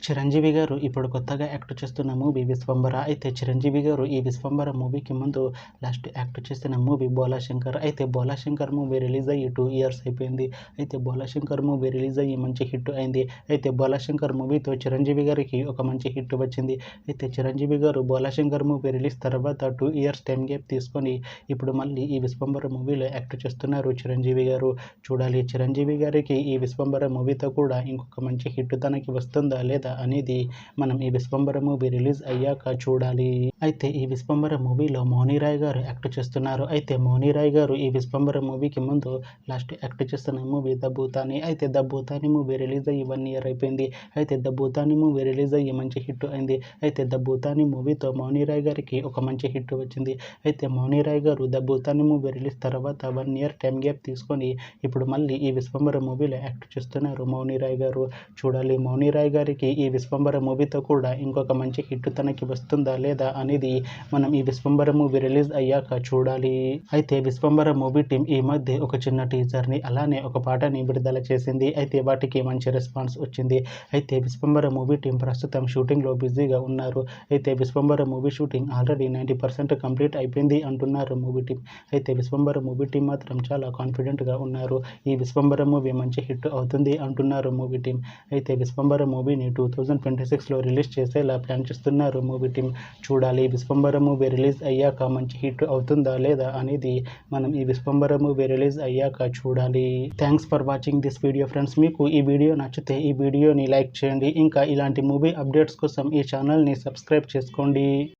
చిరంజీవి గారు ఇప్పుడు కొత్తగా యాక్ట్ చేస్తున్న మూవీ 'విశ్వంబర'. అయితే చిరంజీవి గారు ఈ 'విశ్వంబర' మూవీకి ముందు లాస్ట్ యాక్ట్ చేసిన మూవీ 'బోలాశంకర్'. అయితే 'బోలాశంకర్' మూవీ రిలీజ్ అయ్యి 2 ఇయర్స్ అయిపోయింది. అయితే 'బోలాశంకర్' మూవీ రిలీజ్ అయ్యి మంచి హిట్ అయింది. అయితే 'బోలాశంకర్' మూవీతో చిరంజీవి గారికి ఒక మంచి హిట్ వచ్చింది. అయితే చిరంజీవి గారు 'బోలాశంకర్' మూవీ రిలీజ్ తర్వాత 2 ఇయర్స్ టైం గ్యాప్ తీసుకొని ఇప్పుడు మళ్ళీ ఈ 'విశ్వంబర' మూవీలో యాక్ట్ చేస్తున్నారు చిరంజీవి గారు. చూడాలి చిరంజీవి గారికి ఈ 'విశ్వంబర' మూవీతో కూడా ఇంకొక మంచి హిట్ తనకి వస్తుందా లేదా అనేది మనం ఈ 'విశ్వంబర' మూవీ రిలీజ్ అయ్యాక చూడాలి. అయితే ఈ 'విశ్వంబర' మూవీలో మౌని రాయ్ గారు యాక్ట్ చేస్తున్నారు. అయితే మౌని రాయ్ గారు ఈ 'విశ్వంబర' మూవీకి ముందు లాస్ట్ యాక్ట్ చేస్తున్న మూవీ 'ద భూతాని'. అయితే 'ద భూతాని' మూవీ రిలీజ్ అయ్యి 1 ఇయర్ అయిపోయింది. అయితే 'ద భూతాని' మూవీ రిలీజ్ అయ్యి మంచి హిట్ అయింది. అయితే 'ద భూతాని' మూవీతో మౌని రాయ్ గారికి ఒక మంచి హిట్ వచ్చింది. అయితే మౌని రాయ్ గారు 'ద భూతాని' మూవీ రిలీజ్ తర్వాత 1 ఇయర్ టైం గ్యాప్ తీసుకొని ఇప్పుడు మళ్ళీ ఈ 'విశ్వంబర' మూవీలో యాక్ట్ చేస్తున్నారు మౌని రాయ్ గారు. చూడాలి మౌని రాయ్ గారికి ఈ 'విశ్వంబర' మూవీతో కూడా ఇంకొక మంచి హిట్ తనకి వస్తుందా లేదా అనేది మనం ఈ 'విశ్వంబర' మూవీ రిలీజ్ అయ్యాక చూడాలి. అయితే 'విశ్వంబర' మూవీ టీం ఈ మధ్య ఒక చిన్న టీజర్ని అలానే ఒక పాటని విడుదల చేసింది. అయితే వాటికి మంచి రెస్పాన్స్ వచ్చింది. అయితే 'విశ్వంబర' మూవీ టీం ప్రస్తుతం షూటింగ్లో బిజీగా ఉన్నారు. అయితే 'Vishwambhara' movie shooting already 90% complete అయిపోయింది అంటున్నారు మూవీ టీం. అయితే 'విశ్వంబర' మూవీ టీం మాత్రం చాలా కాన్ఫిడెంట్గా ఉన్నారు. ఈ 'విశ్వంబర' మూవీ మంచి హిట్ అవుతుంది అంటున్నారు మూవీ టీం. అయితే 'విశ్వంబర' మూవీని 2026లో రిలీజ్ చేసేలా ప్లాన్ చేస్తున్నారు మూవీ టీం. చూడాలి 'విశ్వంబర' మూవీ రిలీజ్ అయ్యాక మంచి హిట్ అవుతుందా లేదా అనేది మనం ఈ 'విశ్వంబర' మూవీ రిలీజ్ అయ్యాక చూడాలి. Thanks for watching this video friends. మీకు ఈ వీడియో నచ్చితే ఈ వీడియోని లైక్ చేయండి. ఇంకా ఇలాంటి మూవీ అప్డేట్స్ కోసం ఈ ఛానల్ని సబ్స్క్రైబ్ చేసుకోండి.